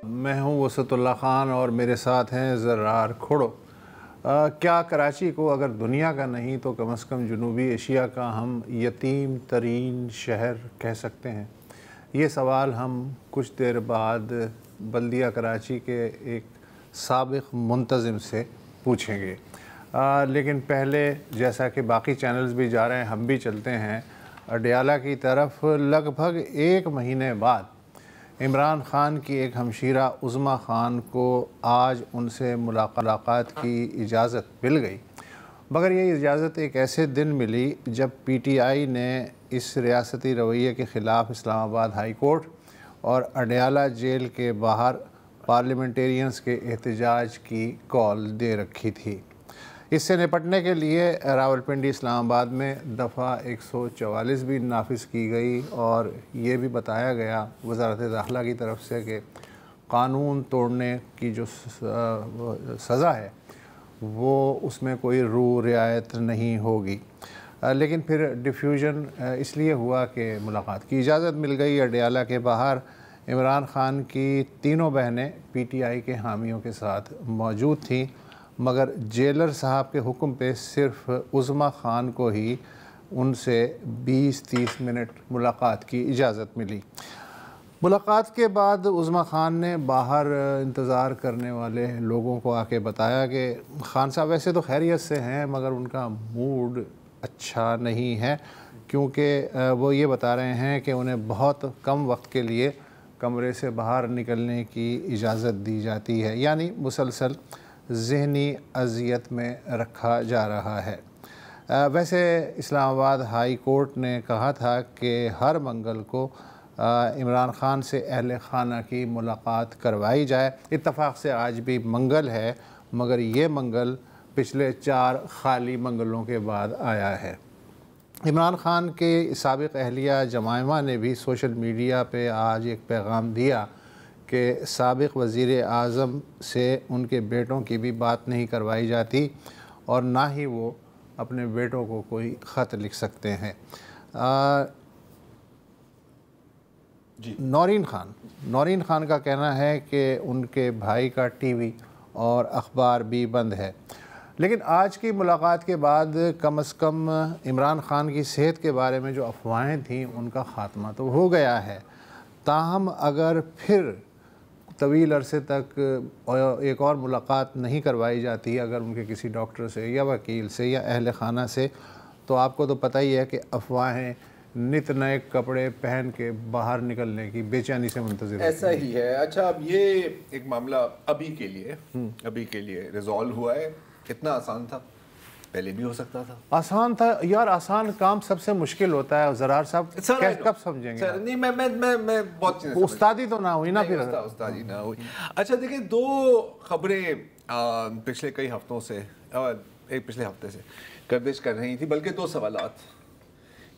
میں ہوں وسعت اللہ خان اور میرے ساتھ ہیں زرار کھوڑو۔ کیا کراچی کو اگر دنیا کا نہیں تو کم از کم جنوبی ایشیا کا ہم یتیم ترین شہر کہہ سکتے ہیں؟ یہ سوال ہم کچھ دیر بعد بلدیہ کراچی کے ایک سابق منتظم سے پوچھیں گے، لیکن پہلے جیسا کہ باقی چینلز بھی جا رہے ہیں ہم بھی چلتے ہیں اڈیالہ کی طرف۔ لگ بھگ ایک مہینے بعد عمران خان کی ایک ہمشیرہ عظمیٰ خان کو آج ان سے ملاقات کی اجازت مل گئی، مگر یہ اجازت ایک ایسے دن ملی جب پی ٹی آئی نے اس ریاستی رویے کے خلاف اسلام آباد ہائی کورٹ اور اڈیالہ جیل کے باہر پارلیمنٹیرینز کے احتجاج کی کال دے رکھی تھی۔ اس سے نپٹنے کے لیے راولپنڈی اسلام آباد میں دفعہ 144 بھی نافذ کی گئی اور یہ بھی بتایا گیا وزارت داخلہ کی طرف سے کہ قانون توڑنے کی جو سزا ہے وہ اس میں کوئی رعایت نہیں ہوگی۔ لیکن پھر ڈیفیوژن اس لیے ہوا کہ ملاقات کی اجازت مل گئی۔ اڈیالہ کے باہر عمران خان کی تینوں بہنیں پی ٹی آئی کے حامیوں کے ساتھ موجود تھیں، مگر جیلر صاحب کے حکم پہ صرف عظمیٰ خان کو ہی ان سے 20-30 منٹ ملاقات کی اجازت ملی۔ ملاقات کے بعد عظمیٰ خان نے باہر انتظار کرنے والے لوگوں کو آ کے بتایا کہ خان صاحب ویسے تو خیریت سے ہیں مگر ان کا موڈ اچھا نہیں ہے، کیونکہ وہ یہ بتا رہے ہیں کہ انہیں بہت کم وقت کے لیے کمرے سے باہر نکلنے کی اجازت دی جاتی ہے، یعنی مسلسل ذہنی اذیت میں رکھا جا رہا ہے۔ ویسے اسلام آباد ہائی کورٹ نے کہا تھا کہ ہر منگل کو عمران خان سے اہل خانہ کی ملاقات کروائی جائے۔ اتفاق سے آج بھی منگل ہے، مگر یہ منگل پچھلے 4 خالی منگلوں کے بعد آیا ہے۔ عمران خان کے سابق اہلیہ جمائمہ نے بھی سوشل میڈیا پہ آج ایک پیغام دیا کہ سابق وزیر اعظم سے ان کے بیٹوں کی بھی بات نہیں کروائی جاتی اور نہ ہی وہ اپنے بیٹوں کو کوئی خط لکھ سکتے ہیں۔ نورین خان کا کہنا ہے کہ ان کے بھائی کا ٹی وی اور اخبار بھی بند ہے، لیکن آج کی ملاقات کے بعد کم از کم عمران خان کی صحت کے بارے میں جو افواہیں تھیں ان کا خاتمہ تو ہو گیا ہے۔ تاہم اگر پھر طویل عرصے تک ایک اور ملاقات نہیں کروائی جاتی اگر ان کے کسی ڈاکٹر سے یا وکیل سے یا اہل خانہ سے، تو آپ کو تو پتہ ہی ہے کہ افواہیں نت نئے کپڑے پہن کے باہر نکلنے کی بے چینی سے منتظر ایسا ہی ہے۔ اچھا، اب یہ ایک معاملہ ابھی کے لیے ریزالو ہوا ہے۔ اتنا آسان تھا؟ پہلے بھی ہو سکتا تھا۔ آسان تھا یار، آسان کام سب سے مشکل ہوتا ہے۔ زرار صاحب کب سمجھیں گے؟ نہیں، میں بہت چیزیں استادی تو نہ ہوئی نا، پھر استادی نہ ہوئی۔ اچھا دیکھیں، 2 خبریں پچھلے کئی ہفتوں سے پچھلے ہفتے سے گردش کر رہی تھی، بلکہ 2 سوالات۔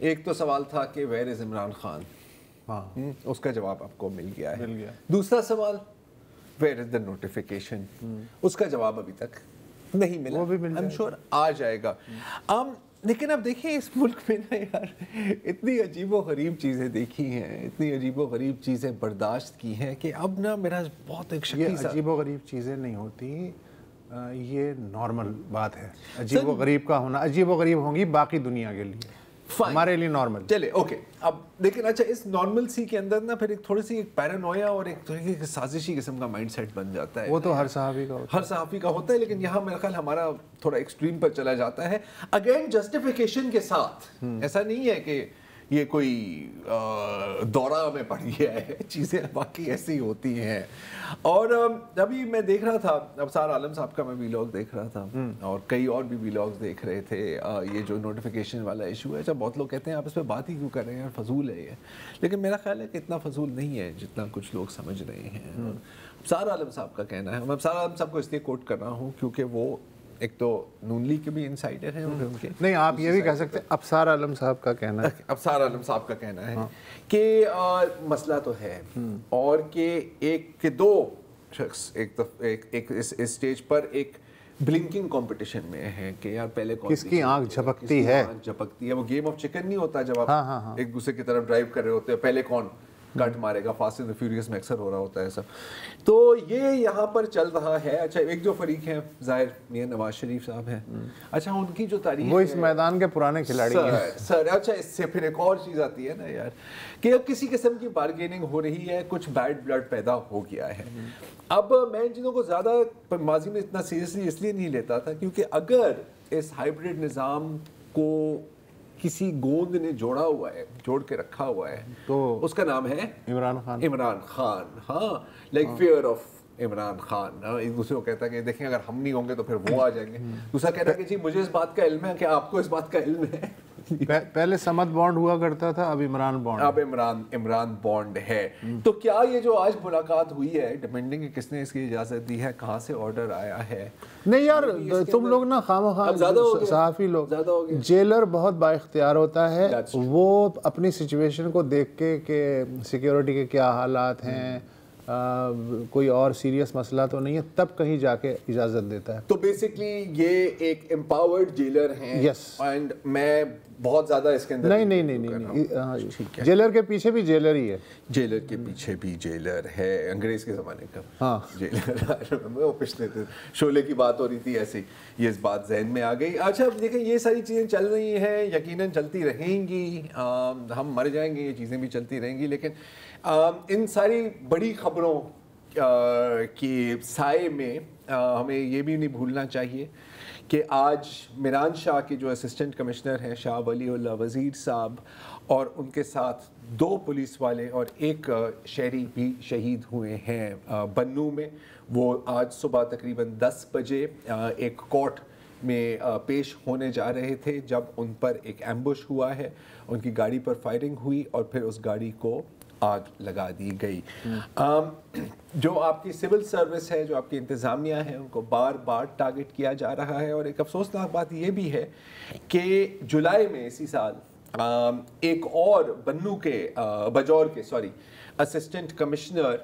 ایک تو سوال تھا کہ ویئر از عمران خان، اس کا جواب آپ کو مل گیا ہے۔ دوسرا سوال ویئر از دا نوٹیفیکیشن، اس کا جواب ابھی تک نہیں ملا۔ وہ بھی مل I'm sure آ جائے گا۔ لیکن اب دیکھیں اس ملک میں نا یار اتنی عجیب و غریب چیزیں دیکھی ہیں، اتنی عجیب و غریب چیزیں برداشت کی ہیں کہ اب نا میرا بہت ایک شکی سا، عجیب و غریب چیزیں نہیں ہوتی، یہ نارمل بات ہے۔ عجیب و غریب کا ہونا، عجیب و غریب ہوں گی باقی دنیا کے لیے، ہمارے لیے نارمل۔ چلے اوکے، اب لیکن اچھا اس نارمل سی کے اندر نا پھر ایک تھوڑی سی ایک پیرانویا اور ایک طریقے کی سازشی قسم کا مائنڈ سیٹ بن جاتا ہے۔ وہ تو ہر صحافی کا ہوتا ہے، لیکن یہاں میرا خیال ہمارا تھوڑا ایکسٹریم پر چلا جاتا ہے، اگین جسٹیفیکیشن کے ساتھ۔ ایسا نہیں ہے کہ یہ کوئی دورہ میں پڑ گیا ہے، چیزیں باقی ایسی ہوتی ہیں۔ اور ابھی میں دیکھ رہا تھا ابصار عالم صاحب کا میں ویلاگ دیکھ رہا تھا اور کئی اور بھی ویلاگز دیکھ رہے تھے۔ یہ جو نوٹیفیکیشن والا ایشو ہے، جب بہت لوگ کہتے ہیں آپ اس پہ بات ہی کیوں کر رہے ہیں، فضول ہے یہ، لیکن میرا خیال ہے کہ اتنا فضول نہیں ہے جتنا کچھ لوگ سمجھ رہے ہیں۔ ابصار عالم صاحب کا کہنا ہے، میں ابصار عالم صاحب کو اس لیے کوٹ کر رہا ہوں کیونکہ وہ ایک تو نون لیگ کے بھی انسائڈر ہیں، ان کے نہیں، آپ یہ بھی کہہ سکتے ہیں ابصار عالم صاحب کا کہنا ہے، ابصار عالم صاحب کا کہنا ہے کہ مسئلہ تو ہے، اور کہ ایک کہ 2 شخص ایک اس اسٹیج پر ایک بلنکنگ کمپٹیشن میں ہے کہ یار پہلے کس کی آنکھ جھپکتی ہے۔ وہ گیم آف چکن نہیں ہوتا جب آپ ایک دوسرے کی طرف ڈرائیو کر رہے ہوتے ہیں، پہلے کون کٹ مارے گا. فاسٹ اینڈ دی فیوریس میں اکثر ہو رہا ہوتا ہے سب. تو یہ یہاں پر چل رہا ہے. اچھا ایک جو فریق ہیں ظاہر میاں نواز شریف صاحب ہیں, اچھا ان کی جو تاریخ وہ اس میدان کے پرانے کھلاڑی ہیں سر. اچھا اس سے پھر ایک اور چیز آتی ہے نا یار کہ اب کسی قسم کی بارگیننگ ہو رہی ہے, کچھ بیڈ بلڈ پیدا ہو گیا ہے. اب میں ان چیزوں کو زیادہ ماضی میں اتنا سیریسلی اس لیے نہیں لیتا تھا کیونکہ اگر اس ہائبرڈ نظام کو کسی گوند نے جوڑا ہوا ہے, جوڑ کے رکھا ہوا ہے, تو اس کا نام ہے عمران خان. ہاں like fear of Imran Khan. ایک دوسرے کو کہتا ہے کہ دیکھیں اگر ہم نہیں ہوں گے تو پھر وہ آ جائیں گے. دوسرا کہتا ہے کہ جی مجھے اس بات کا علم ہے کہ آپ کو اس بات کا علم ہے. پہلے سمت بانڈ ہوا کرتا تھا, اب عمران بانڈ ہے. تو کیا یہ جو آج ملاقات ہوئی ہے ڈیپینڈنگ کس نے اس کی اجازت دی ہے, کہاں سے آرڈر آیا ہے. نہیں یار تم لوگ نا خواہ صحافی لوگ, جیلر بہت با اختیار ہوتا ہے, وہ اپنی سچویشن کو دیکھ کے کہ سیکیورٹی کے کیا حالات ہیں, کوئی اور سیریس مسئلہ تو نہیں ہے, تب کہیں جا کے اجازت دیتا ہے. تو بیسکلی یہ ایک امپاورڈ جیلر ہیں. یس. اینڈ میں بہت زیادہ اس کے اندر نہیں, جیلر کے پیچھے بھی جیلر ہی ہے. جیلر کے پیچھے بھی جیلر ہے, انگریز کے زمانے کا. ہاں جیلر وہ پچھلے شعلے کی بات ہو رہی تھی, ایسی یہ اس بات ذہن میں آ گئی. اچھا دیکھیں یہ ساری چیزیں چل رہی ہیں, یقیناً چلتی رہیں گی, ہم مر جائیں گے, یہ چیزیں بھی چلتی رہیں گی, لیکن ان ساری بڑی خبروں کی سائے میں ہمیں یہ بھی نہیں بھولنا چاہیے کہ آج میران شاہ کے جو اسسٹنٹ کمشنر ہیں شاہ ولی اللہ وزیر صاحب, اور ان کے ساتھ 2 پولیس والے اور 1 شہری بھی شہید ہوئے ہیں بنو میں. وہ آج صبح تقریباً 10 بجے ایک کورٹ میں پیش ہونے جا رہے تھے جب ان پر ایک ایمبوش ہوا ہے, ان کی گاڑی پر فائرنگ ہوئی اور پھر اس گاڑی کو آگ لگا دی گئی. جو آپ کی سول سروس ہے, جو آپ کی انتظامیہ ہے, ان کو بار بار ٹارگٹ کیا جا رہا ہے. اور ایک افسوسناک بات یہ بھی ہے کہ جولائی میں اسی سال ایک اور بنو کے بجور کے اسسٹنٹ کمشنر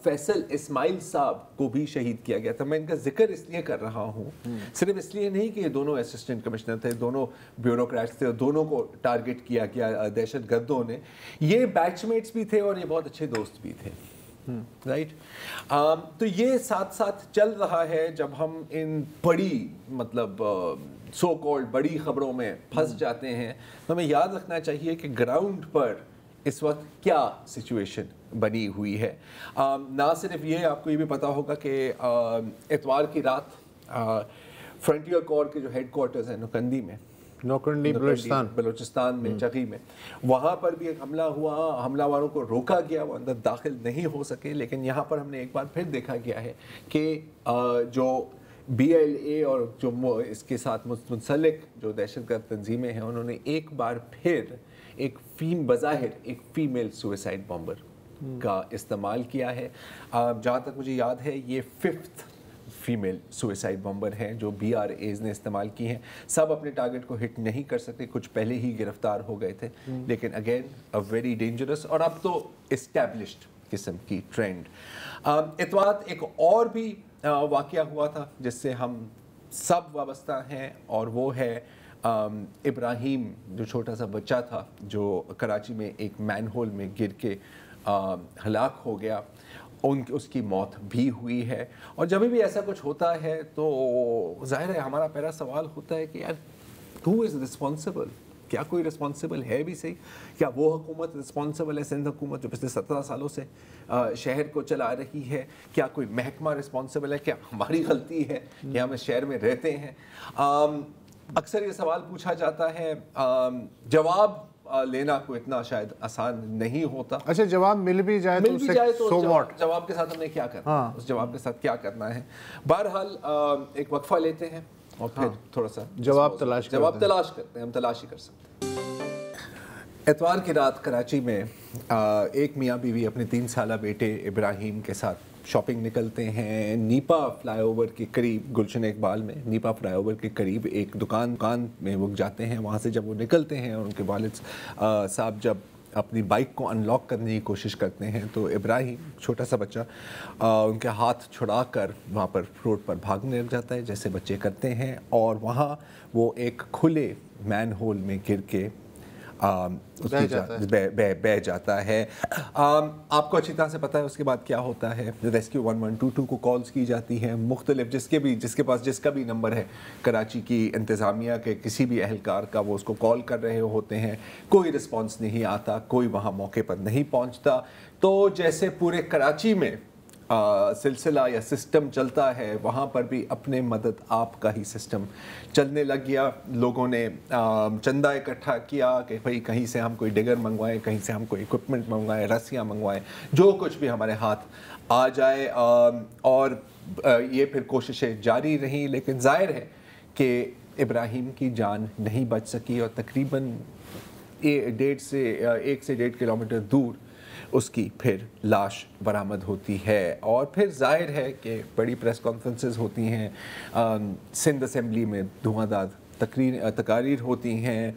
فیصل اسماعیل صاحب کو بھی شہید کیا گیا تھا. میں ان کا ذکر اس لیے کر رہا ہوں, صرف اس لیے نہیں کہ یہ دونوں اسسٹنٹ کمشنر تھے, دونوں بیوروکریٹس تھے, اور دونوں کو ٹارگٹ کیا گیا دہشت گردوں نے. یہ بیچ میٹس بھی تھے اور یہ بہت اچھے دوست بھی تھے, رائٹ. تو یہ ساتھ ساتھ چل رہا ہے. جب ہم ان بڑی مطلب سو کالڈ بڑی خبروں میں پھنس جاتے ہیں تو ہمیں یاد رکھنا چاہیے کہ گراؤنڈ پر اس وقت کیا سچویشن بنی ہوئی ہے. نہ صرف یہ, آپ کو یہ بھی پتا ہوگا کہ اتوار کی رات فرنٹیئر کور کے جو ہیڈ کوارٹرز ہیں نوکندی بلوچستان میں چغی میں, وہاں پر بھی ایک حملہ ہوا. حملہ واروں کو روکا گیا, وہ اندر داخل نہیں ہو سکے. لیکن یہاں پر ہم نے ایک بار پھر دیکھا گیا ہے کہ جو BLA اور جو اس کے ساتھ منسلک جو دہشت گرد تنظیمیں ہیں, انہوں نے ایک بار پھر بظاہر ایک فیمیل سوئسائڈ بامبر کا استعمال کیا ہے. جہاں تک مجھے یاد ہے یہ 5th فیمیل سوئسائڈ بامبر ہیں جو BRAs نے استعمال کی ہیں. سب اپنے ٹارگٹ کو ہٹ نہیں کر سکتے, کچھ پہلے ہی گرفتار ہو گئے تھے, لیکن اگین ویری ڈینجرس اور اب تو اسٹیبلشڈ قسم کی ٹرینڈ. اتوار ایک اور بھی واقعہ ہوا تھا جس سے ہم سب وابستہ ہیں, اور وہ ہے ابراہیم, جو چھوٹا سا بچہ تھا جو کراچی میں ایک مین ہول میں گر کے ہلاک ہو گیا. اس کی موت بھی ہوئی ہے. اور جب بھی ایسا کچھ ہوتا ہے تو ظاہر ہے ہمارا پہلا سوال ہوتا ہے کہ یار who is responsible؟ کیا کوئی رسپانسبل ہے بھی صحیح؟ کیا وہ حکومت رسپانسبل ہے, سندھ حکومت جو پچھلے 17 سالوں سے شہر کو چلا رہی ہے؟ کیا کوئی محکمہ رسپانسبل ہے؟ کیا ہماری غلطی ہے کہ ہم اس شہر میں رہتے ہیں؟ اکثر یہ سوال پوچھا جاتا ہے, جواب لینا کو اتنا شاید آسان نہیں ہوتا. اچھا جواب مل بھی جائے تو جواب کے ساتھ ہم نے کیا کرنا ہے, اس جواب کے ساتھ کیا کرنا ہے. بہرحال ایک وقفہ لیتے ہیں اور پھر تھوڑا سا جواب تلاش کرتے ہیں. ہم تلاش ہی کر سکتے ہیں. اتوار کی رات کراچی میں ایک میاں بیوی اپنے 3 سالہ بیٹے ابراہیم کے ساتھ شاپنگ نکلتے ہیں. نیپا فلائی اوور کے قریب, گلشن اقبال میں نیپا فلائی اوور کے قریب ایک دکان میں وہ جاتے ہیں. وہاں سے جب وہ نکلتے ہیں اور ان کے والد صاحب جب اپنی بائک کو ان لاک کرنے کی کوشش کرتے ہیں تو ابراہیم چھوٹا سا بچہ ان کے ہاتھ چھڑا کر وہاں پر روڈ پر بھاگنے لگ جاتا ہے جیسے بچے کرتے ہیں, اور وہاں وہ ایک کھلے مین ہول میں گر کے بہ جاتا ہے. آپ کو اچھی طرح سے پتہ ہے اس کے بعد کیا ہوتا ہے. ریسکیو 1122 کو کالز کی جاتی ہیں مختلف, جس کے پاس جس کا بھی نمبر ہے کراچی کی انتظامیہ کے کسی بھی اہلکار کا, وہ اس کو کال کر رہے ہوتے ہیں. کوئی رسپانس نہیں آتا, کوئی وہاں موقع پر نہیں پہنچتا. تو جیسے پورے کراچی میں سلسلہ یا سسٹم چلتا ہے, وہاں پر بھی اپنے مدد آپ کا ہی سسٹم چلنے لگ گیا. لوگوں نے چندہ اکٹھا کیا کہ بھئی کہیں سے ہم کوئی ڈگر منگوائیں, کہیں سے ہم کوئی اکوپمنٹ منگوائیں, رسیاں منگوائیں, جو کچھ بھی ہمارے ہاتھ آ جائے. اور یہ پھر کوششیں جاری رہیں, لیکن ظاہر ہے کہ ابراہیم کی جان نہیں بچ سکی, اور تقریباً 1 سے 1.5 کلومیٹر دور اس کی پھر لاش برآمد ہوتی ہے. اور پھر ظاہر ہے کہ بڑی پریس کانفرنسز ہوتی ہیں, سندھ اسمبلی میں دھواں دار تقاریر ہوتی ہیں,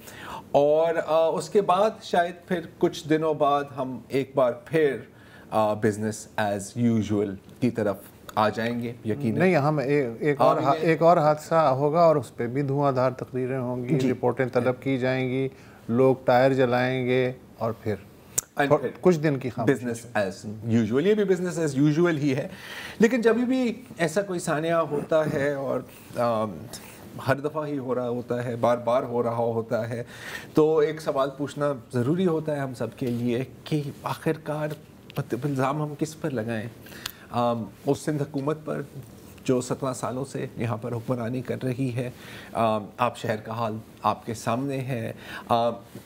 اور اس کے بعد شاید پھر کچھ دنوں بعد ہم ایک بار پھر بزنس ایز یوزول کی طرف آ جائیں گے. یقیناً نہیں, ہم ایک اور حادثہ ہوگا اور اس پہ بھی دھواں دھار تقریریں ہوں گی, رپورٹیں طلب کی جائیں گی, لوگ ٹائر جلائیں گے, اور پھر کچھ دن کی بزنس ایز یوزول. یہ بھی بزنس ایز یوزول ہی ہے. لیکن جب بھی ایسا کوئی سانحہ ہوتا ہے, اور ہر دفعہ ہی ہو رہا ہوتا ہے, بار بار ہو رہا ہوتا ہے, تو ایک سوال پوچھنا ضروری ہوتا ہے ہم سب کے لیے کہ آخر کار الزام ہم کس پر لگائیں. اس سندھ حکومت پر جو 17 سالوں سے یہاں پر حکمرانی کر رہی ہے. آپ شہر کا حال آپ کے سامنے ہے.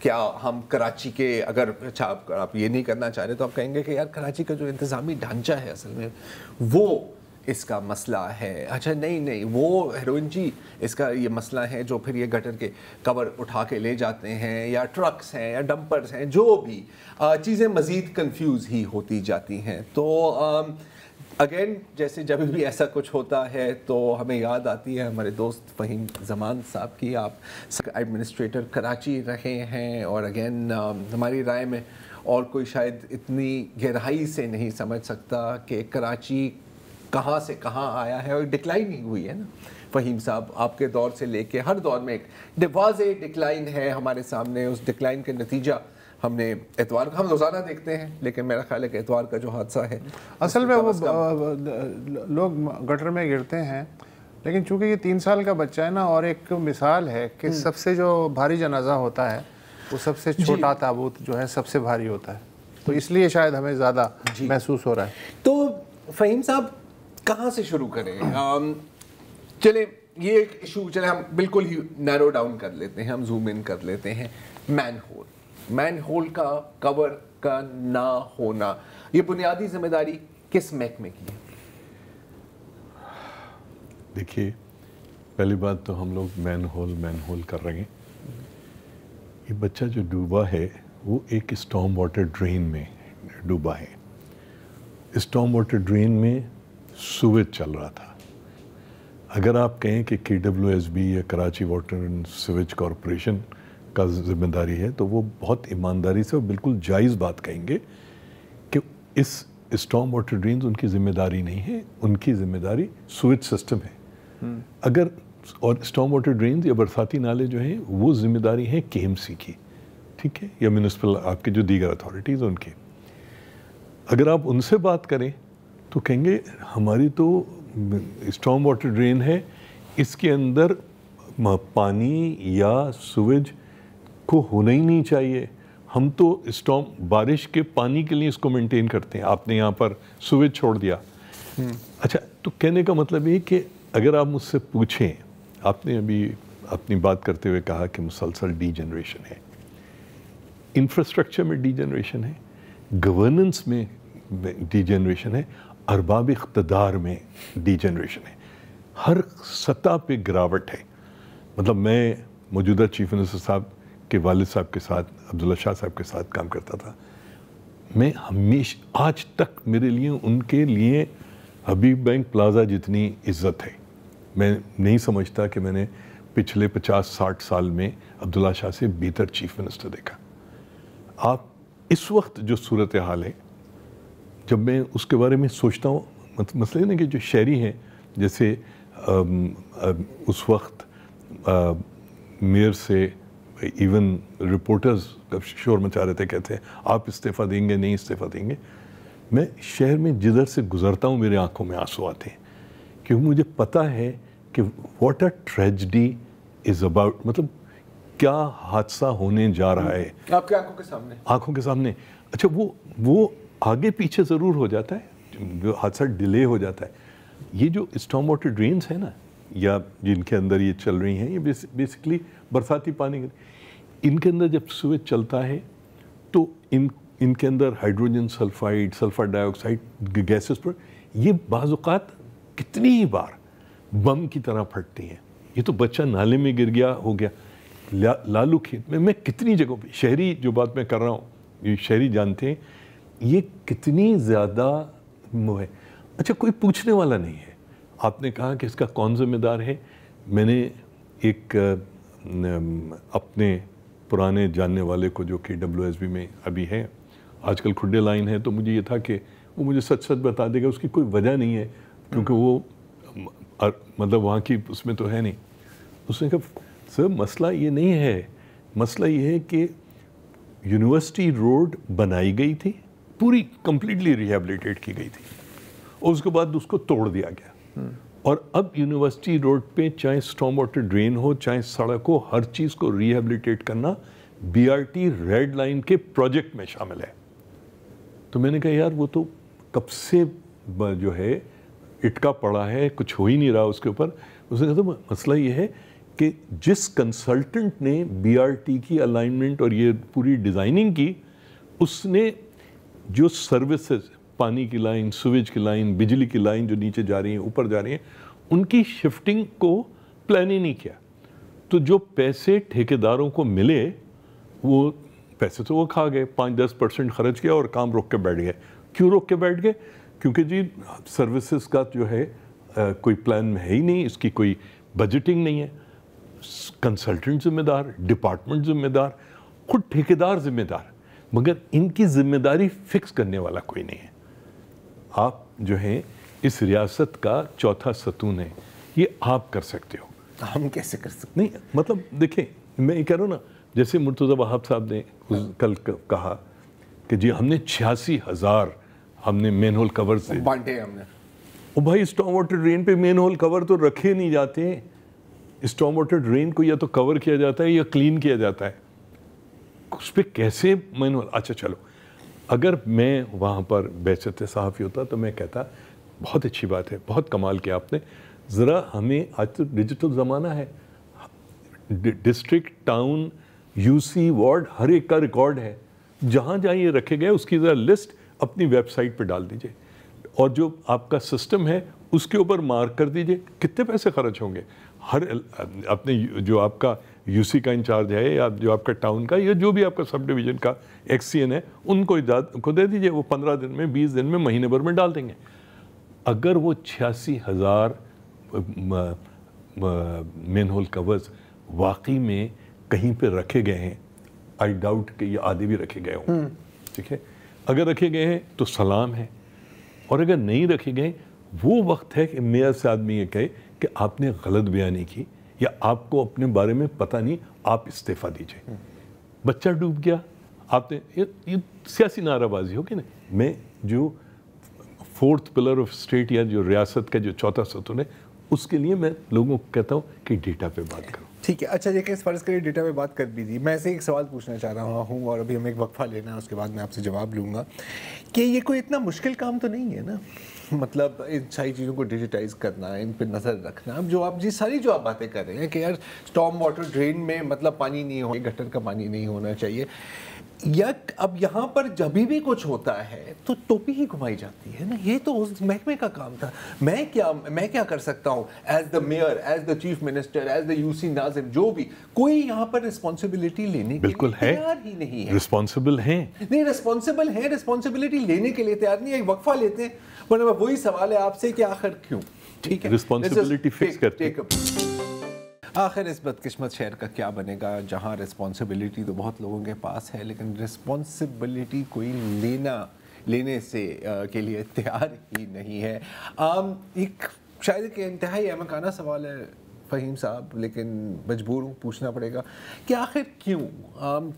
کیا ہم کراچی کے, اگر اچھا آپ یہ نہیں کرنا چاہ رہے تو آپ کہیں گے کہ یار کراچی کا جو انتظامی ڈھانچہ ہے اصل میں وہ اس کا مسئلہ ہے. اچھا نہیں, وہ ہیروئن جی اس کا یہ مسئلہ ہے, جو پھر یہ گٹر کے کور اٹھا کے لے جاتے ہیں, یا ٹرکس ہیں, یا ڈمپرز ہیں, جو بھی چیزیں مزید کنفیوز ہی ہوتی جاتی ہیں. تو اگین جیسے جب بھی ایسا کچھ ہوتا ہے تو ہمیں یاد آتی ہے ہمارے دوست فہیم زمان صاحب کی. آپ ایڈمنسٹریٹر کراچی رہے ہیں, اور اگین ہماری رائے میں اور کوئی شاید اتنی گہرائی سے نہیں سمجھ سکتا کہ کراچی کہاں سے کہاں آیا ہے, اور ڈکلائن ہی ہوئی ہے نا فہیم صاحب. آپ کے دور سے لے کے ہر دور میں ایک واضح ڈکلائن ہے ہمارے سامنے. اس ڈکلائن کے نتیجہ ہم نے اتوار ہم روزانہ دیکھتے ہیں, لیکن میرا خیال ہے کہ اتوار کا جو حادثہ ہے اصل میں وہ لوگ گٹر میں گرتے ہیں, لیکن چونکہ یہ 3 سال کا بچہ ہے نا, اور ایک مثال ہے کہ سب سے جو بھاری جنازہ ہوتا ہے وہ سب سے چھوٹا تابوت جو ہے سب سے بھاری ہوتا ہے, تو اس لیے شاید ہمیں زیادہ محسوس ہو رہا ہے. تو فہیم صاحب کہاں سے شروع کریں؟ چلیں یہ ایک ایشو چلیں ہم بالکل ہی نیرو ڈاؤن کر لیتے ہیں, ہم زوم ان کر لیتے ہیں. مین ہول کا کور کا نہ ہونا, یہ بنیادی ذمہ داری کس محکمے کی ہے؟ دیکھیے, پہلی بات تو ہم لوگ مین ہول کر رہے ہیں. یہ بچہ جو ڈوبا ہے وہ ایک اسٹارم واٹر ڈرین میں ڈوبا ہے. اسٹارم واٹر ڈرین میں سویج چل رہا تھا. اگر آپ کہیں کہ KWSB یا Karachi water and sewage corporation کا ذمہ داری ہے, تو وہ بہت ایمانداری سے اور بالکل جائز بات کہیں گے کہ اس اسٹارم واٹر ڈرینز ان کی ذمہ داری نہیں ہے, ان کی ذمہ داری سویج سسٹم ہے. اگر اور اسٹارم واٹر ڈرینز یا برساتی نالے جو ہیں وہ ذمہ داری ہیں KMC کی, ٹھیک ہے, یا میونسپل آپ کے جو دیگر اتھارٹیز ان کی. اگر آپ ان سے بات کریں تو کہیں گے ہماری تو اسٹارم واٹر ڈرین ہے, اس کے اندر پانی یا سویج کو ہونا ہی نہیں چاہیے, ہم تو اسٹارم بارش کے پانی کے لیے اس کو مینٹین کرتے ہیں, آپ نے یہاں پر سویج چھوڑ دیا. اچھا, تو کہنے کا مطلب یہ کہ اگر آپ مجھ سے پوچھیں, آپ نے ابھی اپنی بات کرتے ہوئے کہا کہ مسلسل ڈی جنریشن ہے, انفراسٹرکچر میں ڈی جنریشن ہے, گورننس میں ڈی جنریشن ہے, ارباب اقتدار میں ڈی جنریشن ہے, ہر سطح پہ گراوٹ ہے. مطلب میں موجودہ چیف منسٹر صاحب کے والد صاحب کے ساتھ, عبداللہ شاہ صاحب کے ساتھ کام کرتا تھا. میں ہمیشہ آج تک میرے لیے ان کے لیے حبیب بینک پلازا جتنی عزت ہے میں نہیں سمجھتا کہ میں نے پچھلے 50-60 سال میں عبداللہ شاہ سے بہتر چیف منسٹر دیکھا. آپ اس وقت جو صورتحال ہے, جب میں اس کے بارے میں سوچتا ہوں, مسئلہ نا کہ جو شہری ہیں, جیسے اس وقت میئر سے ایون رپورٹرز شور مچا رہے تھے, کہتے ہیں آپ استعفیٰ دیں گے, نہیں استعفیٰ دیں گے. میں شہر میں جدھر سے گزرتا ہوں میرے آنکھوں میں آنسو آتے ہیں, کیونکہ مجھے پتہ ہے کہ what a tragedy is about, مطلب کیا حادثہ ہونے جا رہا ہے آپ کے آنکھوں کے سامنے. اچھا وہ آگے پیچھے ضرور ہو جاتا ہے, جو حادثہ ڈیلے ہو جاتا ہے. یہ جو اسٹارم واٹر ڈرینز ہیں نا, یا جن کے اندر یہ چل رہی ہیں, یہ بیسکلی برساتی پانی, ان کے اندر جب سویج چلتا ہے تو ان کے اندر ہائیڈروجن سلفائڈ, سلفر ڈائی آکسائڈ گیسز پر یہ بعض اوقات کتنی بار بم کی طرح پھٹتی ہیں. یہ تو بچہ نالے میں گر گیا ہو گیا, لالو کھیت میں کتنی جگہوں پہ, شہری جو بات میں کر رہا ہوں یہ شہری جانتے ہیں یہ کتنی زیادہ ہے. اچھا کوئی پوچھنے والا نہیں ہے. آپ نے کہا کہ اس کا کون ذمہ دار ہے. میں نے ایک اپنے پرانے جاننے والے کو جو کہ WSB میں ابھی ہے, آج کل کھڈے لائن ہے, تو مجھے یہ تھا کہ وہ مجھے سچ بتا دے گا, اس کی کوئی وجہ نہیں ہے کیونکہ وہ مطلب وہاں کی اس میں تو ہے نہیں. اس نے کہا سر مسئلہ یہ نہیں ہے, مسئلہ یہ ہے کہ یونیورسٹی روڈ بنائی گئی تھی, پوری کمپلیٹلی ریہیبلیٹیٹ کی گئی تھی, اور اس کے بعد اس کو توڑ دیا گیا, اور اب یونیورسٹی روڈ پہ چاہے اسٹارم واٹر ڈرین ہو چاہے سڑک ہو, ہر چیز کو ریہیبلیٹیٹ کرنا BRT ریڈ لائن کے پروجیکٹ میں شامل ہے. تو میں نے کہا یار وہ تو کب سے جو ہے اٹکا پڑا ہے, کچھ ہو ہی نہیں رہا اس کے اوپر. اس نے کہا مسئلہ یہ ہے کہ جس کنسلٹنٹ نے BRT کی الائنمنٹ اور یہ پوری ڈیزائننگ کی, اس نے جو سروسز, پانی کی لائن, سویج کی لائن, بجلی کی لائن جو نیچے جا رہی ہیں اوپر جا رہی ہیں, ان کی شفٹنگ کو پلان ہی نہیں کیا. تو جو پیسے ٹھیکیداروں کو ملے وہ پیسے تو وہ کھا گئے, 5-10% خرچ کیا اور کام روک کے بیٹھ گئے. کیوں روک کے بیٹھ گئے؟ کیونکہ جی سروسز کا جو ہے کوئی پلان میں ہے ہی نہیں, اس کی کوئی بجٹنگ نہیں ہے. کنسلٹنٹ ذمہ دار, ڈپارٹمنٹ ذمہ دار, خود ٹھیکیدار ذمہ دار, مگر ان کی ذمہ داری فکس کرنے والا کوئی نہیں ہے. آپ جو ہیں اس ریاست کا چوتھا ستون ہے, یہ آپ کر سکتے ہو. ہم کیسے کر سکتے؟ نہیں مطلب دیکھیں, میں یہ کہہ رہا ہوں نا, جیسے مرتضی وہاب صاحب نے کل کہا کہ جی ہم نے 86,000 ہم نے مین ہول کور سے بانٹے ہم نے. او بھائی اسٹارم واٹر ڈرین پہ مین ہول کور تو رکھے نہیں جاتے. اسٹارم واٹر ڈرین کو یا تو کور کیا جاتا ہے یا کلین کیا جاتا ہے, اس پہ کیسے مین ہول. اچھا چلو, اگر میں وہاں پر بیعت صحافی ہوتا تو میں کہتا بہت اچھی بات ہے, بہت کمال کیا آپ نے, ذرا ہمیں, آج تو ڈیجیٹل زمانہ ہے, ڈسٹرکٹ, ٹاؤن, UC, وارڈ, ہر ایک کا ریکارڈ ہے, جہاں جہاں یہ رکھے گئے اس کی ذرا لسٹ اپنی ویب سائٹ پہ ڈال دیجئے, اور جو آپ کا سسٹم ہے اس کے اوپر مارک کر دیجئے کتنے پیسے خرچ ہوں گے. ہر اپنے جو آپ کا UC کا انچارج ہے یا جو آپ کا ٹاؤن کا یا جو بھی آپ کا سب ڈویژن کا XCN ہے, ان کو دے دیجئے, وہ 15 دن میں, 20 دن میں, مہینے بھر میں ڈال دیں گے. اگر وہ 86,000 مین ہول کورز واقعی میں کہیں پہ رکھے گئے ہیں, آئی ڈاؤٹ کہ یہ آدھے بھی رکھے گئے ہوں, ٹھیک ہے. اگر رکھے گئے ہیں تو سلام ہے, اور اگر نہیں رکھے گئے, وہ وقت ہے کہ میرے سے آدمی یہ کہے کہ آپ نے غلط بیانی کی یا آپ کو اپنے بارے میں پتہ نہیں, آپ استعفیٰ دیجئے. بچہ ڈوب گیا, آپ نے, یہ سیاسی نعرہ بازی ہوگی نا. میں جو 4th پلر آف اسٹیٹ یا جو ریاست کا جو چوتھا ستون ہے, اس کے لیے میں لوگوں کو کہتا ہوں کہ ڈیٹا پہ بات کرو. ٹھیک ہے. اچھا دیکھیں, اس فرض کرے ڈیٹا پہ بات کر بھی دی, میں ایسے ایک سوال پوچھنا چاہ رہا ہوں, اور ابھی ہمیں ایک وقفہ لینا ہے, اس کے بعد میں آپ سے جواب لوں گا, کہ یہ کوئی اتنا مشکل کام تو نہیں ہے نا, مطلب ان ساری چیزوں کو ڈیجیٹائز کرنا, ان پہ نظر رکھنا. اب جو آپ ساری جو آپ باتیں کر رہے ہیں کہ یار اسٹارم واٹر ڈرین میں مطلب پانی نہیں ہو, گٹر کا پانی نہیں ہونا چاہیے, یا اب یہاں پر جب بھی کچھ ہوتا ہے تو ٹوپی ہی گھمائی جاتی ہے نا. یہ تو اس محکمے کا کام تھا. میں کیا کر سکتا ہوں as the mayor, as the chief minister, as the UC ناظم, جو بھی کوئی یہاں پر رسپانسبلٹی لینے کے لیے تیار ہی نہیں ہے. رسپانسبل ہیں, نہیں رسپانسبل ہیں, رسپانسبلٹی لینے کے لیے تیار نہیں ہے. ایک وقفہ لیتے ہیں, ورنہ وہی سوال ہے آپ سے کہ آخر کیوں. ٹھیک ہے, رسپانسبلٹی فکس کرتے ہیں. آخر اس بدقسمت شہر کا کیا بنے گا جہاں رسپانسبلٹی تو بہت لوگوں کے پاس ہے, لیکن رسپانسبلٹی کوئی لینے سے کے لیے تیار ہی نہیں ہے. ایک شاید کہ انتہائی احمقانہ سوال ہے فہیم صاحب لیکن مجبور ہوں پوچھنا پڑے گا کہ آخر کیوں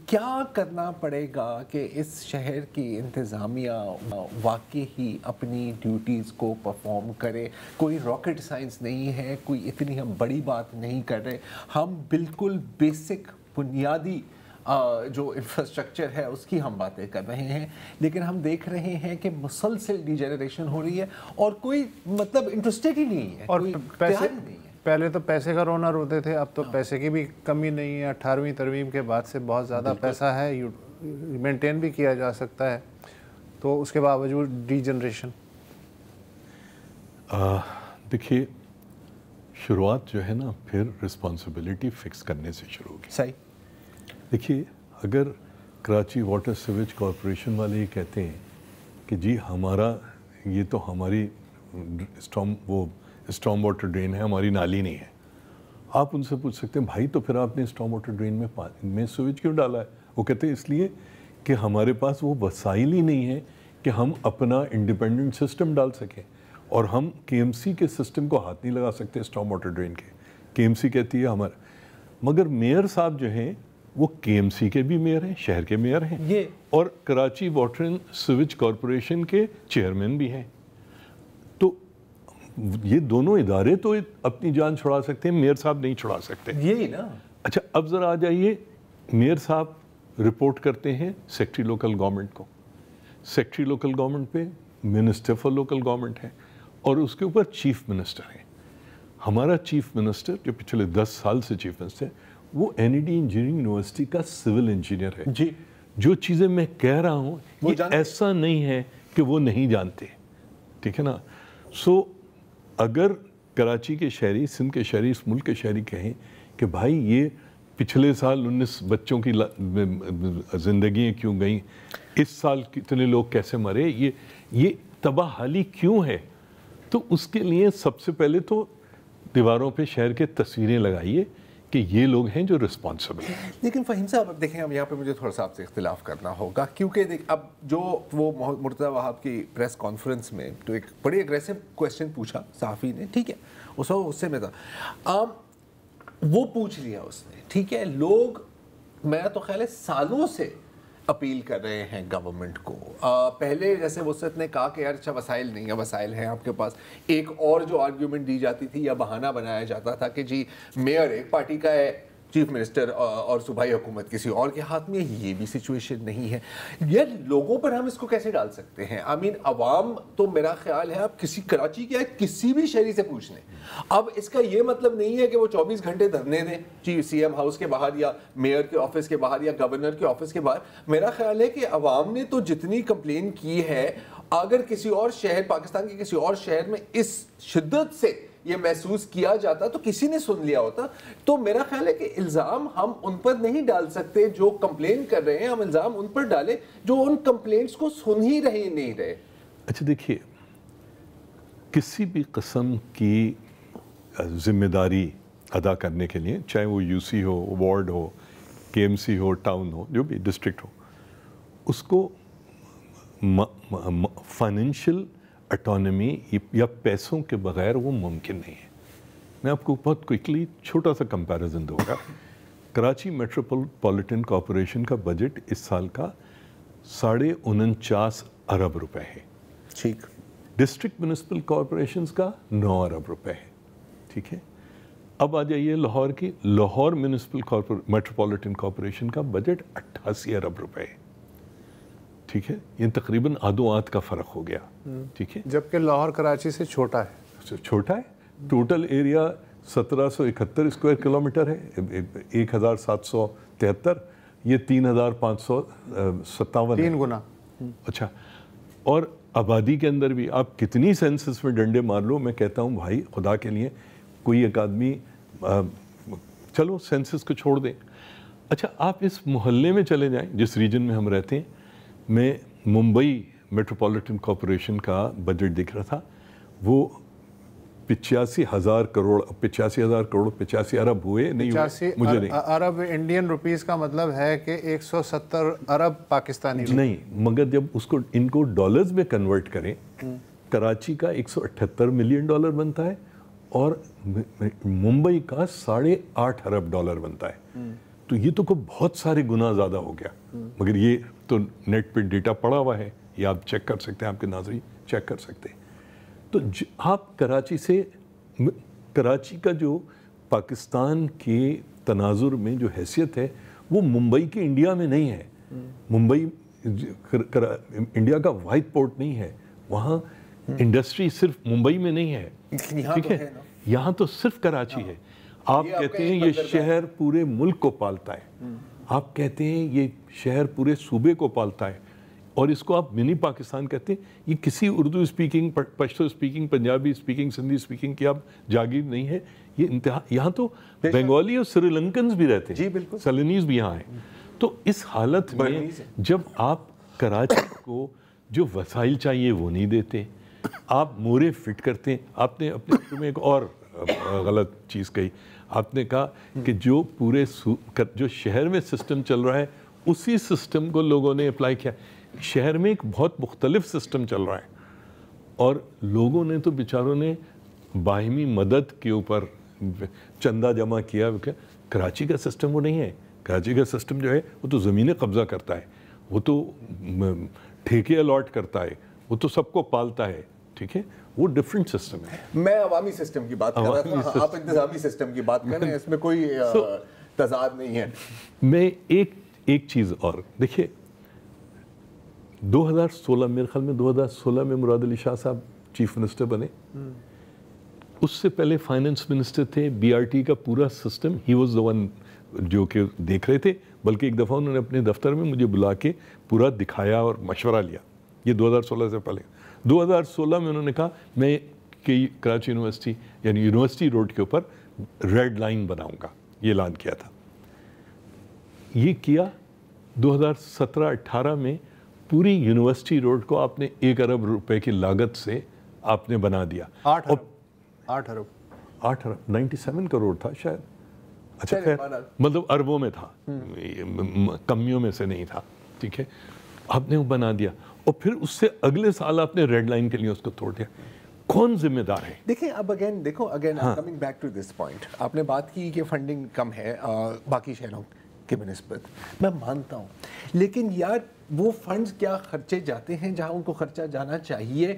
کیا کرنا پڑے گا کہ اس شہر کی انتظامیہ واقعی ہی اپنی ڈیوٹیز کو پرفارم کرے. کوئی راکٹ سائنس نہیں ہے, کوئی اتنی ہم بڑی بات نہیں کر رہے, ہم بالکل بیسک بنیادی جو انفراسٹرکچر ہے اس کی ہم باتیں کر رہے ہیں, لیکن ہم دیکھ رہے ہیں کہ مسلسل ڈی جنریشن ہو رہی ہے اور کوئی مطلب انٹرسٹیڈ ہی نہیں ہے, اور کوئی پیسے نہیں ہے. پہلے تو پیسے کا رونا روتے تھے, اب تو پیسے کی بھی کمی نہیں ہے. 18ویں ترمیم کے بعد سے بہت زیادہ پیسہ ہے, مینٹین بھی کیا جا سکتا ہے, تو اس کے باوجود ڈی جنریشن. دیکھیے شروعات جو ہے نا پھر رسپانسبلٹی فکس کرنے سے شروع کی. صحیح. دیکھیے اگر کراچی واٹر سیویج کارپوریشن والے یہ کہتے ہیں کہ جی ہمارا یہ تو ہماری اسٹارم واٹر ڈرین ہے, ہماری نالی نہیں ہے, آپ ان سے پوچھ سکتے ہیں بھائی تو پھر آپ نے اسٹارم واٹر ڈرین میں سویج کیوں ڈالا ہے؟ وہ کہتے ہیں اس لیے کہ ہمارے پاس وہ وسائل ہی نہیں ہے کہ ہم اپنا انڈیپینڈنٹ سسٹم ڈال سکیں, اور ہم کے ایم سی کے سسٹم کو ہاتھ نہیں لگا سکتے اسٹارم واٹر ڈرین کے ایم سی کہتی ہے ہمارا. مگر میئر صاحب جو ہیں وہ کے ایم سی کے بھی میئر ہیں, شہر کے میئر ہیں, یہ اور Karachi water and sewage corporation کے چیئرمین بھی ہیں. تو یہ دونوں ادارے تو اپنی جان چھڑا سکتے ہیں, میئر صاحب نہیں چھڑا سکتے. یہی نا. اچھا اب ذرا آ جائیے, میئر صاحب رپورٹ کرتے ہیں سیکٹری لوکل گورنمنٹ کو, سیکٹری لوکل گورنمنٹ پہ منسٹر فار لوکل گورنمنٹ ہے, اور اس کے اوپر چیف منسٹر ہے. ہمارا چیف منسٹر جو پچھلے 10 سال سے چیف منسٹر ہے وہ N E D engineering university کا سول انجینئر ہے. جی جو چیزیں میں کہہ رہا ہوں یہ ایسا نہیں ہے کہ وہ نہیں جانتے, ٹھیک ہے نا. سو اگر کراچی کے شہری, سندھ کے شہری, اس ملک کے شہری کہیں کہ بھائی یہ پچھلے سال 19 بچوں کی زندگیاں کیوں گئیں, اس سال کتنے لوگ کیسے مرے, یہ تباہ حالی کیوں ہے, تو اس کے لیے سب سے پہلے تو دیواروں پہ شہر کے تصویریں لگائیے کہ یہ لوگ ہیں جو رسپانسبل ہیں. لیکن فہیم صاحب اب دیکھیں, اب یہاں پہ مجھے تھوڑا سا آپ سے اختلاف کرنا ہوگا, کیونکہ اب جو وہ مرتضیٰ وہاب کی پریس کانفرنس میں تو ایک بڑی اگریسو کویسچن پوچھا صحافی نے, ٹھیک ہے, اس وقت اس سے میں تھا, وہ پوچھ لیا اس نے, ٹھیک ہے. لوگ میں تو خیال ہے سالوں سے اپیل کر رہے ہیں گورنمنٹ کو. پہلے جیسے وسعت نے کہا کہ یار اچھا وسائل نہیں ہے, وسائل ہیں آپ کے پاس. ایک اور جو آرگیومنٹ دی جاتی تھی یا بہانہ بنایا جاتا تھا کہ جی میئر ایک پارٹی کا ہے, چیف منسٹر اور صوبائی حکومت کسی اور کے ہاتھ میں, یہ بھی سچویشن نہیں ہے. یہ لوگوں پر ہم اس کو کیسے ڈال سکتے ہیں؟ عوام تو میرا خیال ہے آپ کسی کراچی کے کسی بھی شہری سے پوچھ لیں. اب اس کا یہ مطلب نہیں ہے کہ وہ 24 گھنٹے دھرنے دیں سی ایم ہاؤس کے باہر یا میئر کے آفس کے باہر یا گورنر کے آفس کے باہر. میرا خیال ہے کہ عوام نے تو جتنی کمپلین کی ہے, اگر کسی اور شہر, پاکستان کے کسی اور شہر میں اس شدت سے یہ محسوس کیا جاتا تو کسی نے سن لیا ہوتا. تو میرا خیال ہے کہ الزام ہم ان پر نہیں ڈال سکتے جو کمپلین کر رہے ہیں, ہم الزام ان پر ڈالیں جو ان کمپلینٹس کو سن ہی رہے نہیں رہے. اچھا دیکھیے, کسی بھی قسم کی ذمہ داری ادا کرنے کے لیے, چاہے وہ یو سی ہو, وارڈ ہو, کے ایم سی ہو, ٹاؤن ہو, جو بھی ڈسٹرکٹ ہو, اس کو فائنینشیل اٹانومی یا پیسوں کے بغیر وہ ممکن نہیں ہے. میں آپ کو بہت کوئکلی چھوٹا سا کمپیریزن دوں گا. کراچی میٹروپولیٹن کارپوریشن کا بجٹ اس سال کا 49.5 ارب روپے ہے. ٹھیک. ڈسٹرکٹ میونسپل کارپوریشنز کا 9 ارب روپے ہے. ٹھیک ہے. اب آ جائیے لاہور کی, لاہور میونسپل میٹروپولیٹن کارپوریشن کا بجٹ 88 ارب روپے ہے. ٹھیک ہے, یہ تقریباً آدھو آدھ کا فرق ہو گیا. ٹھیک ہے, جبکہ لاہور کراچی سے چھوٹا ہے. چھوٹا ہے. ٹوٹل ایریا 1771 اسکوائر کلومیٹر ہے, 1773, یہ 3557, 3 گنا. اچھا, اور آبادی کے اندر بھی آپ کتنی سینسس میں ڈنڈے مار لو, میں کہتا ہوں بھائی خدا کے لیے کوئی ایک آدمی, چلو سینسس کو چھوڑ دیں. اچھا آپ اس محلے میں چلے جائیں جس ریجن میں ہم رہتے ہیں. میں ممبئی میٹروپولیٹن کارپوریشن کا بجٹ دیکھ رہا تھا, وہ 85,000 کروڑ 85 ارب ہوئے نہیں ہوئے مجھے نہیں. ارب انڈین روپیز کا مطلب ہے کہ 170 ارب پاکستانی نہیں, مگر جب اس کو ان کو ڈالرز میں کنورٹ کریں, کراچی کا $178 ملین بنتا ہے اور ممبئی کا $8.5 ارب بنتا ہے. تو یہ تو کوئی بہت سارے گنا زیادہ ہو گیا. مگر یہ تو نیٹ پہ ڈیٹا پڑا ہوا ہے, یہ آپ چیک کر سکتے ہیں, آپ کے ناظرین چیک کر سکتے ہیں. تو آپ کراچی کا جو پاکستان کے تناظر میں جو حیثیت ہے وہ ممبئی کے انڈیا میں نہیں ہے. ممبئی انڈیا کا واحد پورٹ نہیں ہے. وہاں انڈسٹری صرف ممبئی میں نہیں ہے, ٹھیک ہے, یہاں تو صرف کراچی ہے. آپ کہتے ہیں یہ شہر پورے ملک کو پالتا ہے, آپ کہتے ہیں یہ شہر پورے صوبے کو پالتا ہے, اور اس کو آپ منی پاکستان کہتے ہیں. یہ کسی Urdu speaking, Pashto speaking, Punjabi speaking, Sindhi speaking کی آپ جاگیر نہیں ہے. یہ انتہا, یہاں تو بنگالی اور سری لنکنز بھی رہتے ہیں, جی بالکل, سلنیز بھی یہاں ہیں. تو اس حالت میں جب آپ کراچی کو جو وسائل چاہیے وہ نہیں دیتے, آپ مورے فٹ کرتے ہیں. آپ نے اپنے میں ایک اور غلط چیز کہی, آپ نے کہا کہ جو پورے جو شہر میں سسٹم چل رہا ہے اسی سسٹم کو لوگوں نے اپلائی کیا. شہر میں ایک بہت مختلف سسٹم چل رہا ہے, اور لوگوں نے تو بیچاروں نے باہمی مدد کے اوپر چندہ جمع کیا. کراچی کا سسٹم وہ نہیں ہے. کراچی کا سسٹم جو ہے وہ تو زمینیں قبضہ کرتا ہے, وہ تو ٹھیکے الاٹ کرتا ہے, وہ تو سب کو پالتا ہے, ٹھیک ہے, وہ ڈیفرنٹ سسٹم ہے. میں عوامی سسٹم کی بات کر رہا تھا, آپ انتظامی سسٹم کی بات کر رہے ہیں, اس میں کوئی تضاد نہیں ہے. میں ایک چیز اور دیکھیے, 2016 میرے خیال میں 2016 میں مراد علی شاہ صاحب چیف منسٹر بنے. اس سے پہلے فائنانس منسٹر تھے. بی آر ٹی کا پورا system he was the one جو کہ دیکھ رہے تھے, بلکہ ایک دفعہ انہوں نے اپنے دفتر میں مجھے بلا کے پورا دکھایا اور مشورہ لیا. یہ 2016 سے پہلے. 2016 میں انہوں نے کہا میں کہ کراچی یونیورسٹی یعنی یونیورسٹی روڈ کے اوپر ریڈ لائن بناؤں گا, یہ اعلان کیا تھا. یہ کیا 2017-18 میں پوری یونیورسٹی روڈ کو آپ نے $1 ارب کی لاگت سے آپ نے بنا دیا. 8 ارب 97 کروڑ تھا شاید. اچھا خیر, مطلب اربوں میں تھا, کمیوں میں سے نہیں تھا, ٹھیک ہے. آپ نے وہ بنا دیا, اور پھر اس سے اگلے سال آپ نے ریڈ لائن کے لیے اس کو توڑ دیا. کون ذمہ دار ہے؟ دیکھیں اب again coming back to this point, آپ نے بات کی کہ فنڈنگ کم ہے باقی شہروں کے بنسبت, میں مانتا ہوں, لیکن یار وہ فنڈز کیا خرچے جاتے ہیں جہاں ان کو خرچہ جانا چاہیے.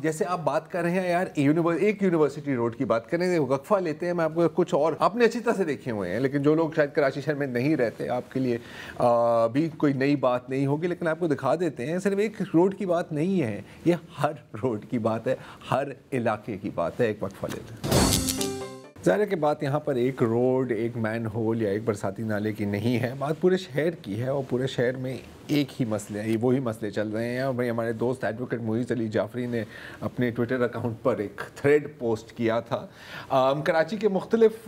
جیسے آپ بات کر رہے ہیں یار ایک یونیورسٹی روڈ کی بات کریں, وقفہ لیتے ہیں, میں آپ کو کچھ اور آپ نے اچھی طرح سے دیکھے ہوئے ہیں, لیکن جو لوگ شاید کراچی شہر میں نہیں رہتے آپ کے لیے بھی کوئی نئی بات نہیں ہوگی, لیکن آپ کو دکھا دیتے ہیں. صرف ایک روڈ کی بات نہیں ہے, یہ ہر روڈ کی بات ہے, ہر علاقے کی بات ہے. ایک وقفہ لیتے ہیں. ظاہر ہے کہ بات یہاں پر ایک روڈ, ایک مین ہول یا ایک برساتی نالے کی نہیں ہے, بات پورے شہر کی ہے, اور پورے شہر میں ایک ہی مسئلے ہیں, وہی مسئلے چل رہے ہیں. اور بھائی ہمارے دوست ایڈوکیٹ معیز علی جعفری نے اپنے ٹویٹر اکاؤنٹ پر ایک تھریڈ پوسٹ کیا تھا کراچی کے مختلف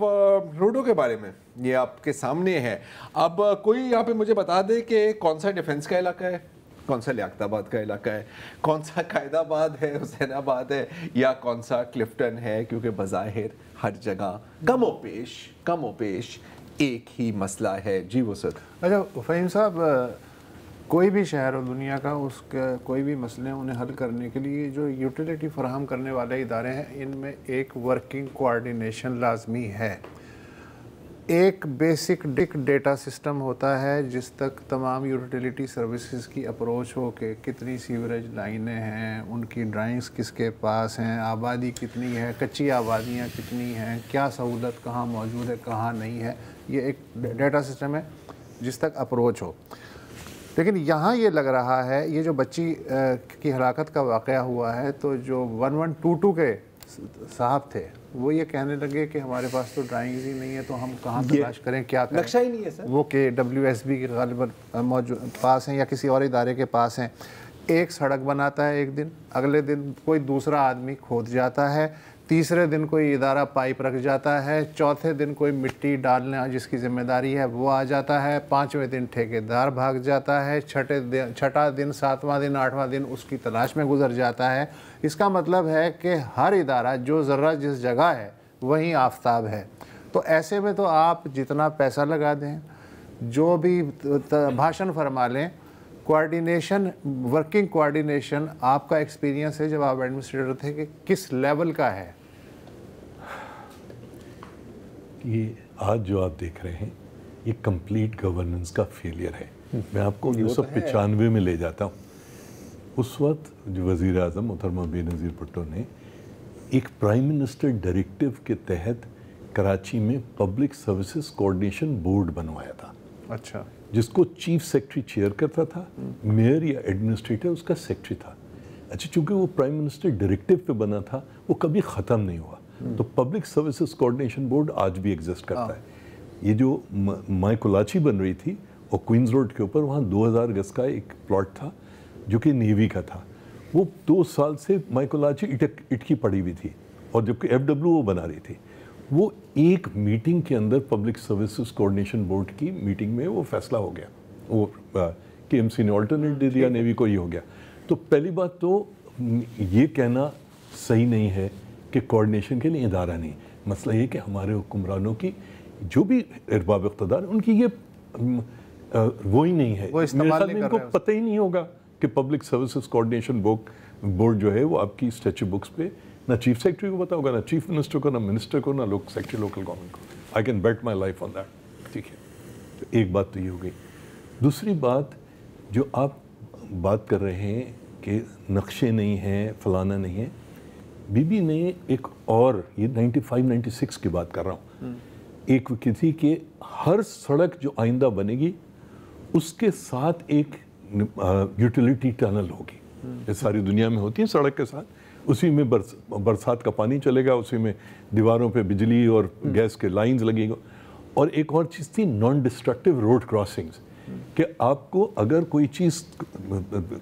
روڈوں کے بارے میں, یہ آپ کے سامنے ہے. اب کوئی یہاں پہ مجھے بتا دے کہ کون سا ڈیفنس کا علاقہ ہے, کون سا لیاقت آباد کا علاقہ ہے, کون سا قائد آباد ہے, حسین آباد ہے, یا کون سا کلفٹن ہے, کیونکہ بظاہر ہر جگہ کم و بیش ایک ہی مسئلہ ہے. جی وسعت. اچھا فہیم صاحب, کوئی بھی شہر ہو دنیا کا, اس کا کوئی بھی مسئلے انہیں حل کرنے کے لیے جو یوٹیلیٹی فراہم کرنے والے ادارے ہیں, ان میں ایک ورکنگ کوآرڈینیشن لازمی ہے. ایک بیسک ڈیٹا سسٹم ہوتا ہے جس تک تمام یوٹیلیٹی سروسز کی اپروچ ہو کہ کتنی سیوریج لائنیں ہیں, ان کی ڈرائنگز کس کے پاس ہیں, آبادی کتنی ہے, کچی آبادیاں کتنی ہیں, کیا سہولت کہاں موجود ہے کہاں نہیں ہے. یہ ایک ڈیٹا سسٹم ہے جس تک اپروچ ہو. لیکن یہاں یہ لگ رہا ہے, یہ جو بچی کی ہلاکت کا واقعہ ہوا ہے, تو جو 1122 کے صاحب تھے وہ یہ کہنے لگے کہ ہمارے پاس تو ڈرائنگز ہی نہیں ہے, تو ہم کہاں تلاش کریں, کیا کریں, نقشہ ہی نہیں ہے سر. وہ کہ WSB کے غالباً پاس ہیں یا کسی اور ادارے کے پاس ہیں. ایک سڑک بناتا ہے ایک دن, اگلے دن کوئی دوسرا آدمی کھود جاتا ہے, تیسرے دن کوئی ادارہ پائپ رکھ جاتا ہے, چوتھے دن کوئی مٹی ڈالنا جس کی ذمہ داری ہے وہ آ جاتا ہے, پانچویں دن ٹھیکیدار بھاگ جاتا ہے, چھٹا دن, ساتواں دن, آٹھواں دن اس کی تلاش میں گزر جاتا ہے. اس کا مطلب ہے کہ ہر ادارہ جو ذرہ جس جگہ ہے وہیں آفتاب ہے. تو ایسے میں تو آپ جتنا پیسہ لگا دیں, جو بھی بھاشن فرما لیں, کوآرڈینیشن, ورکنگ کوآرڈینیشن آپ کا ایکسپیرینس ہے جب آپ ایڈمنسٹریٹر تھے کہ کس لیول کا ہے؟ کہ آج جو آپ دیکھ رہے ہیں یہ کمپلیٹ گورننس کا فیلئر ہے. میں آپ کو 1995 میں لے جاتا ہوں. اس وقت جو وزیر اعظم محترمہ بے نظیر بھٹو نے ایک پرائم منسٹر ڈائریکٹیو کے تحت کراچی میں پبلک سروسز کوآرڈینیشن بورڈ بنوایا تھا. اچھا. جس کو چیف سیکرٹری چیئر کرتا تھا, میئر یا ایڈمنسٹریٹر اس کا سیکرٹری تھا. اچھا, چونکہ وہ پرائم منسٹر ڈائریکٹیو پہ بنا تھا, وہ کبھی ختم نہیں ہوا. تو پبلک سروسز کوآرڈینیشن بورڈ آج بھی ایگزسٹ کرتا ہے. یہ جو مائی کولاچی بن رہی تھی اور کوئنز روڈ کے اوپر, وہاں 2000 گز کا ایک پلاٹ تھا جو کہ نیوی کا تھا. وہ 2 سال سے مائی کولاچی اٹ کی پڑی ہوئی تھی, اور جبکہ ایف ڈبلیو وہ بنا رہی تھی. وہ ایک میٹنگ کے اندر پبلک سروسز کوآرڈینیشن بورڈ کی میٹنگ میں وہ فیصلہ ہو گیا, وہ کے ایم سی نے آلٹرنیٹ دے دیا, نیوی کو یہ ہو گیا. تو پہلی بات تو یہ کہنا صحیح نہیں ہے کہ کوآرڈینیشن کے لیے ادارہ نہیں. مسئلہ یہ کہ ہمارے حکمرانوں کی جو بھی ارباب اقتدار ان کی یہ وہی نہیں ہے. میرے خیال میں ان کو پتہ ہی نہیں ہوگا کہ پبلک سروسز کوآرڈینیشن بورڈ جو ہے وہ آپ کی اسٹیچو بکس پہ نہ چیف سیکرٹری کو پتا ہوگا, نہ چیف منسٹر کو, نہ منسٹر کو, نہ سیکرٹری لوکل گورنمنٹ کو. I can bet my life on that. ٹھیک ہے, تو ایک بات تو یہ ہو گئی. دوسری بات جو آپ بات کر رہے ہیں کہ نقشے نہیں ہیں, فلانا نہیں ہے, بی بی نے ایک اور, یہ 95-96 کی بات کر رہا ہوں, ایک کی تھی کہ ہر سڑک جو آئندہ بنے گی اس کے ساتھ ایک یوٹیلیٹی ٹنل ہوگی. یہ ساری دنیا میں ہوتی ہے سڑک کے ساتھ, اسی میں برسات کا پانی چلے گا, اسی میں دیواروں پہ بجلی اور گیس کے لائنز لگیں گا. اور ایک اور چیز تھی نان ڈسٹرکٹیو روڈ کراسنگز, کہ آپ کو اگر کوئی چیز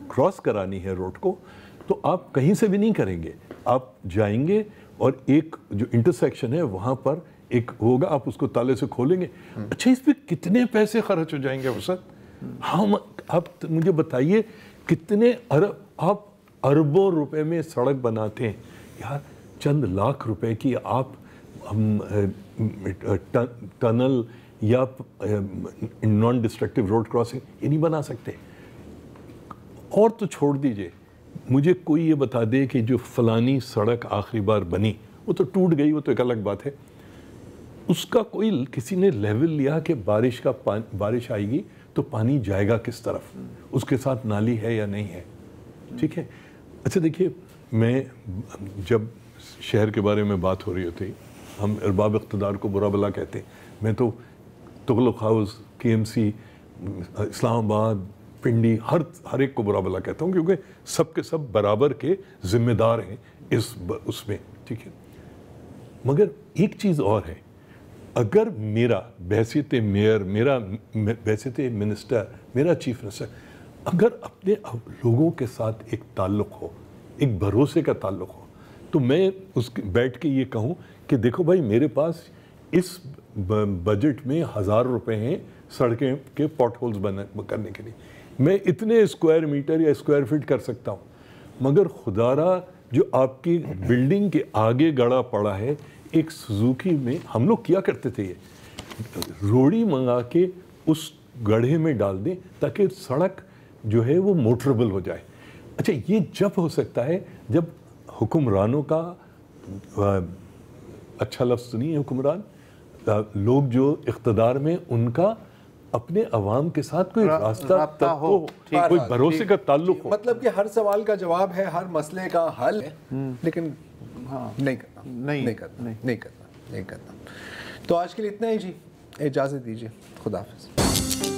کراس کرانی ہے روڈ کو تو آپ کہیں سے بھی نہیں کریں گے, آپ جائیں گے اور ایک جو انٹرسیکشن ہے وہاں پر ایک ہوگا, آپ اس کو تالے سے کھولیں گے. اچھا, اس پہ کتنے پیسے خرچ ہو جائیں گے وسعت؟ ہم آپ مجھے بتائیے کتنے آپ اربوں روپے میں سڑک بناتے ہیں یار. چند لاکھ روپے کی آپ ٹنل یا نان ڈسٹرکٹیو روڈ کراسنگ یہ نہیں بنا سکتے. اور تو چھوڑ دیجئے, مجھے کوئی یہ بتا دے کہ جو فلانی سڑک آخری بار بنی وہ تو ٹوٹ گئی, وہ تو ایک الگ بات ہے, اس کا کوئی کسی نے لیول لیا کہ بارش آئے گی تو پانی جائے گا کس طرف, اس کے ساتھ نالی ہے یا نہیں ہے. ٹھیک ہے. اچھا دیکھیے, میں جب شہر کے بارے میں بات ہو رہی ہوتی, ہم ارباب اقتدار کو برا بلا کہتے ہیں. میں تو تغلق ہاؤس, کے ایم سی, اسلام آباد, پنڈی, ہر ایک کو برا بلا کہتا ہوں, کیونکہ سب کے سب برابر کے ذمہ دار ہیں اس میں. ٹھیک ہے. مگر ایک چیز اور ہے, اگر میرا بحیثیت میئر, میرا بحیثیت منسٹر, میرا چیف منسٹر اگر اپنے لوگوں کے ساتھ ایک تعلق ہو, ایک بھروسے کا تعلق ہو, تو میں بیٹھ کے یہ کہوں کہ دیکھو بھائی, میرے پاس اس بجٹ میں 1000 روپے ہیں سڑکیں کے پاٹ ہولز کرنے کے لیے, میں اتنے اسکوائر میٹر یا اسکوائر فٹ کر سکتا ہوں. مگر خدا را جو آپ کی بلڈنگ کے آگے گڑا پڑا ہے, ایک سوزوکی میں ہم لوگ کیا کرتے تھے, یہ روڑی منگا کے اس گڑھے میں ڈال دیں تاکہ سڑک جو ہے وہ موٹربل ہو جائے. اچھا, یہ جب ہو سکتا ہے جب حکمرانوں کا, اچھا لفظ نہیں ہے حکمران, لوگ جو اقتدار میں ان کا اپنے عوام کے ساتھ کوئی راستہ ہو, کوئی بھروسے کا تعلق ہو. مطلب کہ ہر سوال کا جواب ہے, ہر مسئلے کا حل ہے, لیکن نہیں کرنا. تو آج کے لیے اتنا ہی جی, اجازت دیجیے, خدا حافظ.